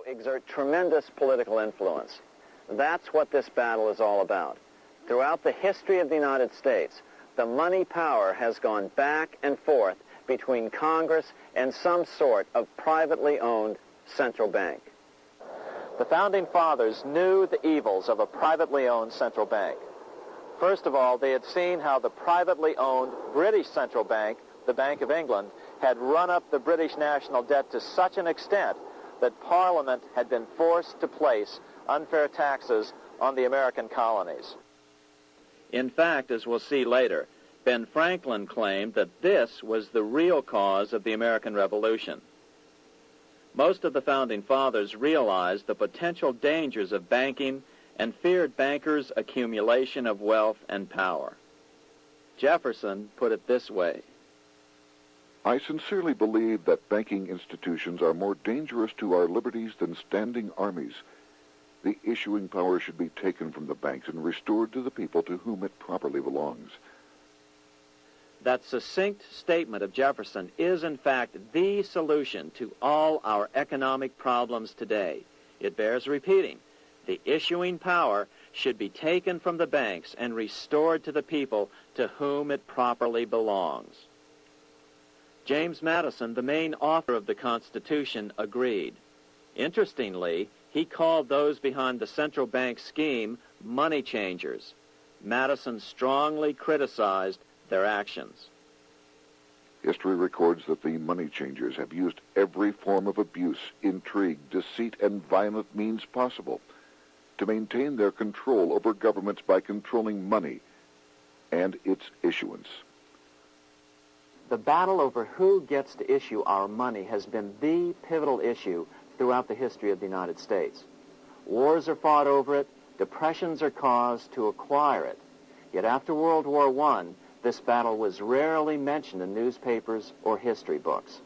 exert tremendous political influence. That's what this battle is all about. Throughout the history of the United States, the money power has gone back and forth between Congress and some sort of privately owned central bank. The Founding Fathers knew the evils of a privately owned central bank. First of all, they had seen how the privately owned British central bank, the Bank of England, had run up the British national debt to such an extent that Parliament had been forced to place unfair taxes on the American colonies. In fact, as we'll see later, Ben Franklin claimed that this was the real cause of the American Revolution. Most of the Founding Fathers realized the potential dangers of banking and feared bankers' accumulation of wealth and power. Jefferson put it this way: I sincerely believe that banking institutions are more dangerous to our liberties than standing armies. The issuing power should be taken from the banks and restored to the people to whom it properly belongs. That succinct statement of Jefferson is, in fact, the solution to all our economic problems today. It bears repeating. The issuing power should be taken from the banks and restored to the people to whom it properly belongs. James Madison, the main author of the Constitution, agreed. Interestingly, he called those behind the central bank scheme money changers. Madison strongly criticized their actions. History records that the money changers have used every form of abuse, intrigue, deceit, and violent means possible to maintain their control over governments by controlling money and its issuance. The battle over who gets to issue our money has been the pivotal issue throughout the history of the United States. Wars are fought over it, depressions are caused to acquire it. Yet after World War I, this battle was rarely mentioned in newspapers or history books.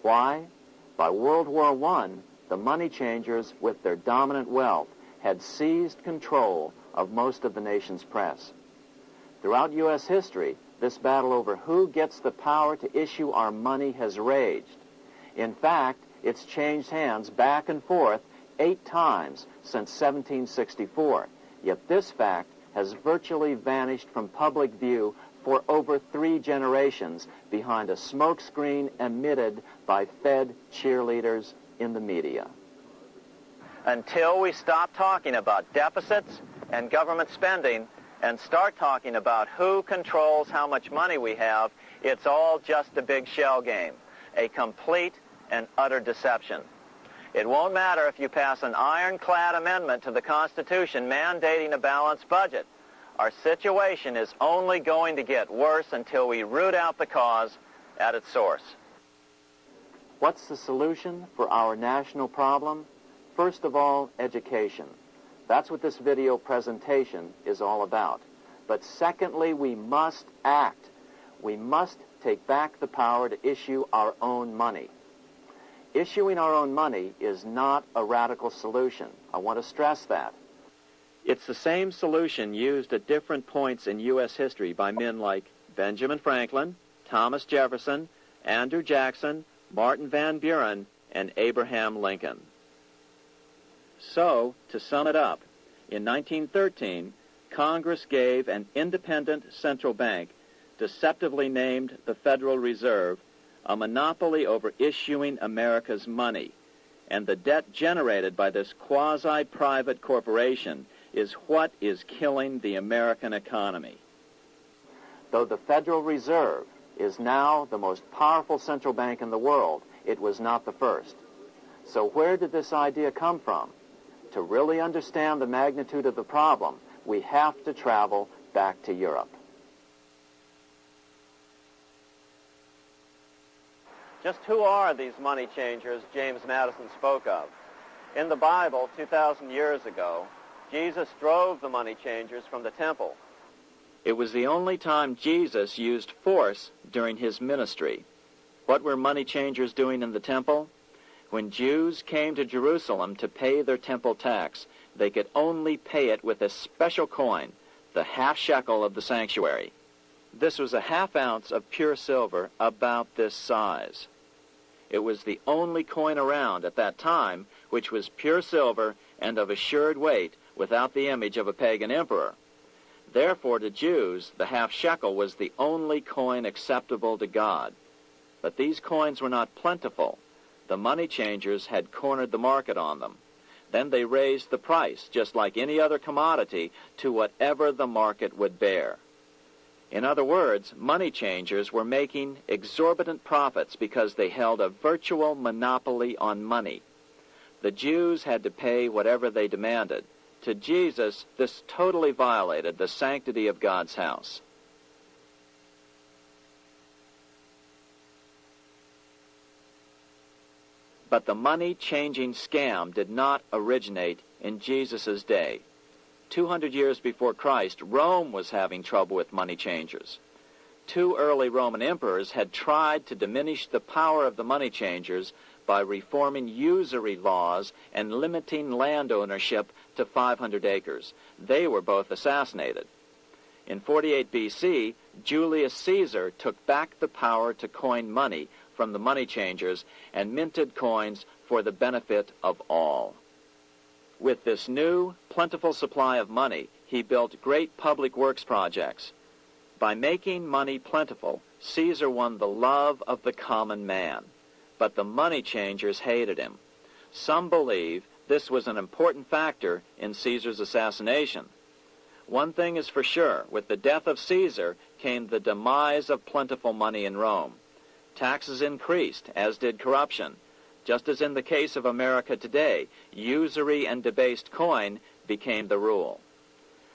Why? By World War I, the money changers, with their dominant wealth, had seized control of most of the nation's press. Throughout U.S. history, this battle over who gets the power to issue our money has raged. In fact, it's changed hands back and forth 8 times since 1764, yet this fact has virtually vanished from public view for over 3 generations behind a smokescreen emitted by Fed cheerleaders in the media. Until we stop talking about deficits and government spending and start talking about who controls how much money we have, it's all just a big shell game, a complete and utter deception. It won't matter if you pass an ironclad amendment to the Constitution mandating a balanced budget. Our situation is only going to get worse until we root out the cause at its source. What's the solution for our national problem? First of all, education. That's what this video presentation is all about. But secondly, we must act. We must take back the power to issue our own money. Issuing our own money is not a radical solution. I want to stress that. It's the same solution used at different points in U.S. history by men like Benjamin Franklin, Thomas Jefferson, Andrew Jackson, Martin Van Buren, and Abraham Lincoln. So, to sum it up, in 1913, Congress gave an independent central bank, deceptively named the Federal Reserve, a monopoly over issuing America's money, and the debt generated by this quasi-private corporation is what is killing the American economy. Though the Federal Reserve is now the most powerful central bank in the world, it was not the first. So where did this idea come from? To really understand the magnitude of the problem, we have to travel back to Europe. Just who are these money changers James Madison spoke of? In the Bible, 2,000 years ago, Jesus drove the money changers from the temple. It was the only time Jesus used force during his ministry. What were money changers doing in the temple? When Jews came to Jerusalem to pay their temple tax, they could only pay it with a special coin, the half shekel of the sanctuary. This was a half ounce of pure silver about this size. It was the only coin around at that time which was pure silver and of assured weight, without the image of a pagan emperor. Therefore, to Jews, the half shekel was the only coin acceptable to God. But these coins were not plentiful. The money changers had cornered the market on them. Then they raised the price, just like any other commodity, to whatever the market would bear. In other words, money changers were making exorbitant profits because they held a virtual monopoly on money. The Jews had to pay whatever they demanded. To Jesus, this totally violated the sanctity of God's house. But the money-changing scam did not originate in Jesus' day. 200 years before Christ, Rome was having trouble with money changers. 2 early Roman emperors had tried to diminish the power of the money changers by reforming usury laws and limiting land ownership to 500 acres. They were both assassinated. In 48 B.C., Julius Caesar took back the power to coin money from the money changers and minted coins for the benefit of all. With this new, plentiful supply of money, he built great public works projects. By making money plentiful, Caesar won the love of the common man. But the money changers hated him. Some believe this was an important factor in Caesar's assassination. One thing is for sure, with the death of Caesar came the demise of plentiful money in Rome. Taxes increased, as did corruption. Just as in the case of America today, usury and debased coin became the rule.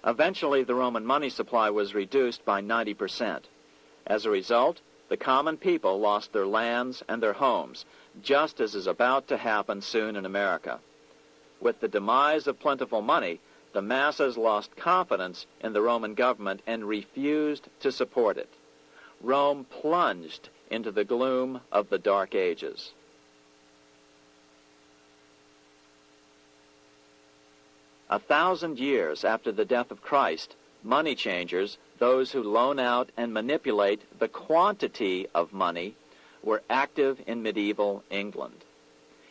Eventually, the Roman money supply was reduced by 90%. As a result, the common people lost their lands and their homes, just as is about to happen soon in America. With the demise of plentiful money, the masses lost confidence in the Roman government and refused to support it. Rome plunged into the gloom of the Dark Ages. A 1,000 years after the death of Christ, money changers, those who loan out and manipulate the quantity of money, were active in medieval England.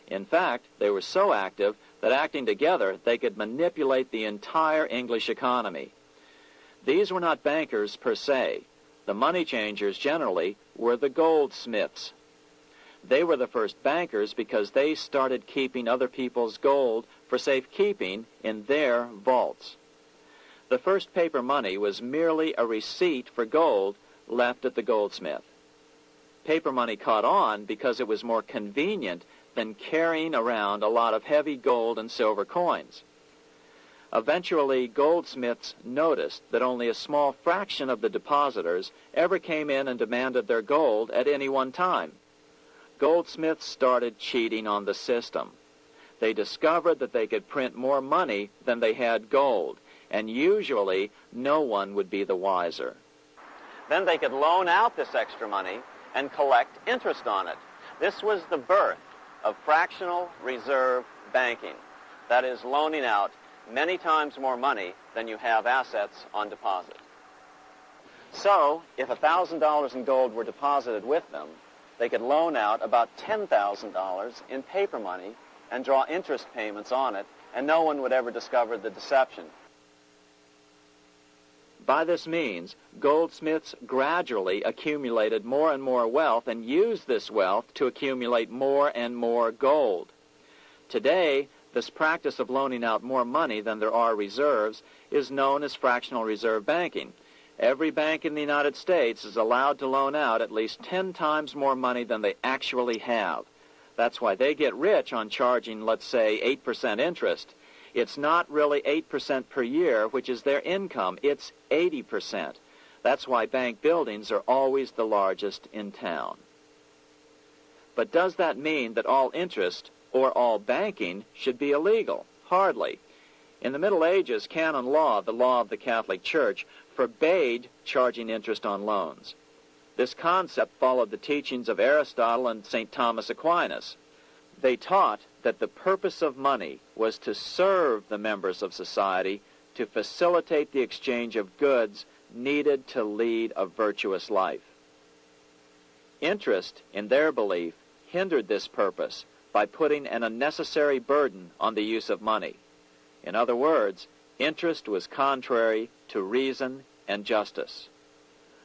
In fact, they were so active that acting together, they could manipulate the entire English economy. These were not bankers per se. The money changers generally were the goldsmiths. They were the first bankers because they started keeping other people's gold for safekeeping in their vaults. The first paper money was merely a receipt for gold left at the goldsmith. Paper money caught on because it was more convenient than carrying around a lot of heavy gold and silver coins. Eventually, goldsmiths noticed that only a small fraction of the depositors ever came in and demanded their gold at any one time. Goldsmiths started cheating on the system. They discovered that they could print more money than they had gold, and usually no one would be the wiser. Then they could loan out this extra money and collect interest on it. This was the birth of fractional reserve banking. That is, loaning out many times more money than you have assets on deposit. So, if $1,000 in gold were deposited with them, they could loan out about $10,000 in paper money and draw interest payments on it, and no one would ever discover the deception. By this means, goldsmiths gradually accumulated more and more wealth and used this wealth to accumulate more and more gold. Today, this practice of loaning out more money than there are reserves is known as fractional reserve banking. Every bank in the United States is allowed to loan out at least 10 times more money than they actually have. That's why they get rich on charging, let's say, 8% interest. It's not really 8% per year, which is their income. It's 80%. That's why bank buildings are always the largest in town. But does that mean that all interest or all banking should be illegal? Hardly. In the Middle Ages, canon law, the law of the Catholic Church, forbade charging interest on loans. This concept followed the teachings of Aristotle and St. Thomas Aquinas. They taught that the purpose of money was to serve the members of society, to facilitate the exchange of goods needed to lead a virtuous life. Interest, in their belief, hindered this purpose by putting an unnecessary burden on the use of money. In other words, interest was contrary to reason and justice.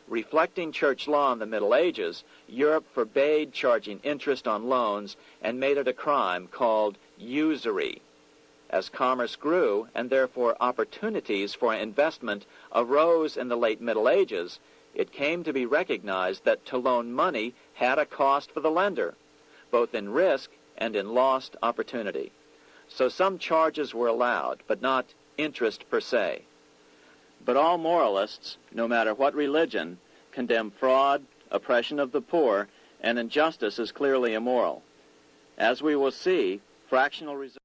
Reflecting church law in the Middle Ages, Europe forbade charging interest on loans and made it a crime called usury. As commerce grew, and therefore opportunities for investment arose in the late Middle Ages, it came to be recognized that to loan money had a cost for the lender, both in risk and in lost opportunity. So some charges were allowed, but not interest per se. But all moralists, no matter what religion, condemn fraud, oppression of the poor, and injustice as clearly immoral. As we will see, fractional reserves